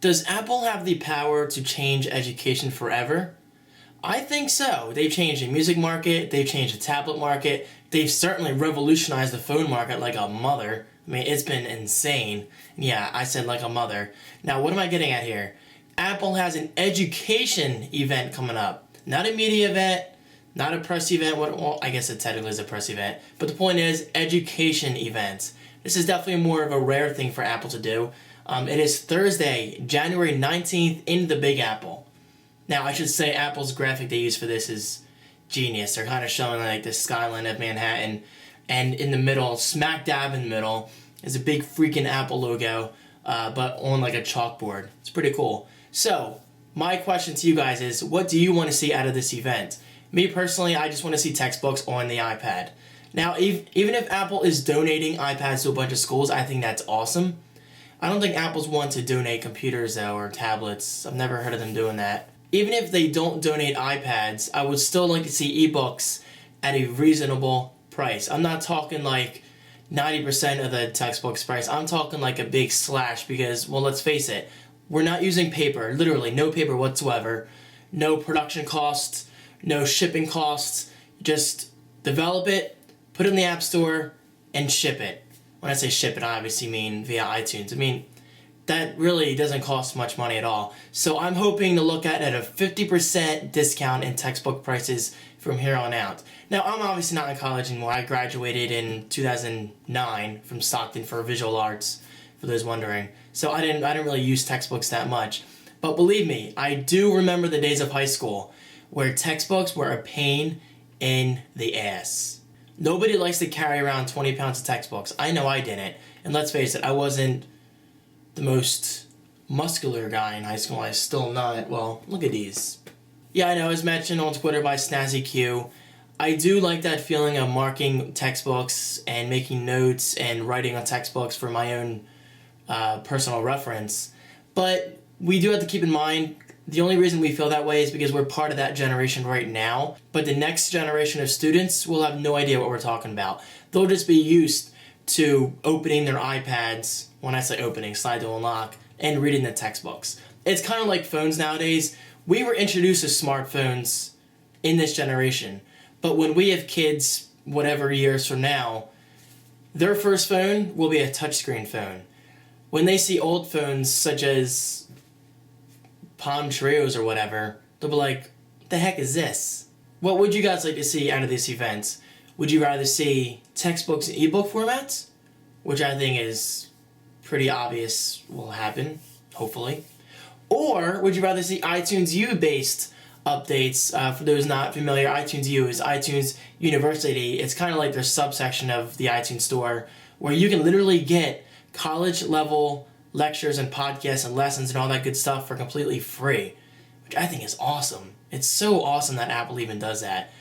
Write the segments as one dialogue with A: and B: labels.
A: Does Apple have the power to change education forever? I think so. They've changed the music market, they've changed the tablet market, they've certainly revolutionized the phone market like a mother. I mean, it's been insane. Yeah, I said like a mother. Now, what am I getting at here? Apple has an education event coming up. Not a media event, not a press event. Well, I guess it technically is a press event. But the point is, education events. This is definitely more of a rare thing for Apple to do. It is Thursday, January 19th in the Big Apple. Now, I should say Apple's graphic they use for this is genius. They're kind of showing like the skyline of Manhattan, and in the middle, smack dab in the middle, is a big freaking Apple logo, but on like a chalkboard. It's pretty cool. So, my question to you guys is, what do you want to see out of this event? Me personally, I just want to see textbooks on the iPad. Now, even if Apple is donating iPads to a bunch of schools, I think that's awesome. I don't think Apple's one to donate computers, though, or tablets. I've never heard of them doing that. Even if they don't donate iPads, I would still like to see ebooks at a reasonable price. I'm not talking like 90% of the textbook's price. I'm talking like a big slash because, well, let's face it, we're not using paper. Literally, no paper whatsoever. No production costs, no shipping costs. Just develop it, put it in the App Store, and ship it. When I say ship it, I obviously mean via iTunes. I mean, that really doesn't cost much money at all. So I'm hoping to look at a 50% discount in textbook prices from here on out. Now, I'm obviously not in college anymore. I graduated in 2009 from Stockton for visual arts, for those wondering. So I didn't really use textbooks that much. But believe me, I do remember the days of high school where textbooks were a pain in the ass. Nobody likes to carry around 20 pounds of textbooks. I know I didn't. And let's face it, I wasn't the most muscular guy in high school. I still not. Well, look at these. Yeah, I know. As mentioned on Twitter by Snazzy Q, I do like that feeling of marking textbooks and making notes and writing on textbooks for my own personal reference. But we do have to keep in mind, the only reason we feel that way is because we're part of that generation right now. But the next generation of students will have no idea what we're talking about. They'll just be used to opening their iPads, when I say opening, slide to unlock, and reading the textbooks. It's kind of like phones nowadays. We were introduced to smartphones in this generation. But when we have kids, whatever years from now, their first phone will be a touchscreen phone. When they see old phones such as Palm Treos or whatever, they'll be like, what the heck is this? What would you guys like to see out of this event? Would you rather see textbooks in ebook formats, which I think is pretty obvious will happen, hopefully? Or would you rather see iTunes U-based updates? For those not familiar, iTunes U is iTunes University. It's kind of like their subsection of the iTunes Store, where you can literally get college-level lectures and podcasts and lessons and all that good stuff for completely free, which I think is awesome. It's so awesome that Apple even does that.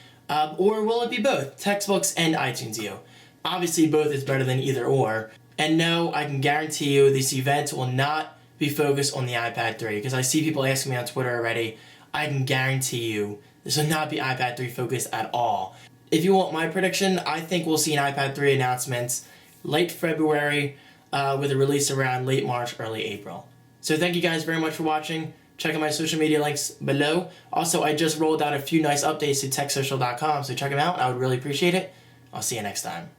A: Or will it be both, textbooks and iTunes U? Obviously, both is better than either or. And no, I can guarantee you this event will not be focused on the iPad 3, because I see people asking me on Twitter already. I can guarantee you this will not be iPad 3 focused at all. If you want my prediction, I think we'll see an iPad 3 announcement late February, with a release around late March, early April. So thank you guys very much for watching. Check out my social media links below. Also, I just rolled out a few nice updates to techsocial.com, so check them out. I would really appreciate it. I'll see you next time.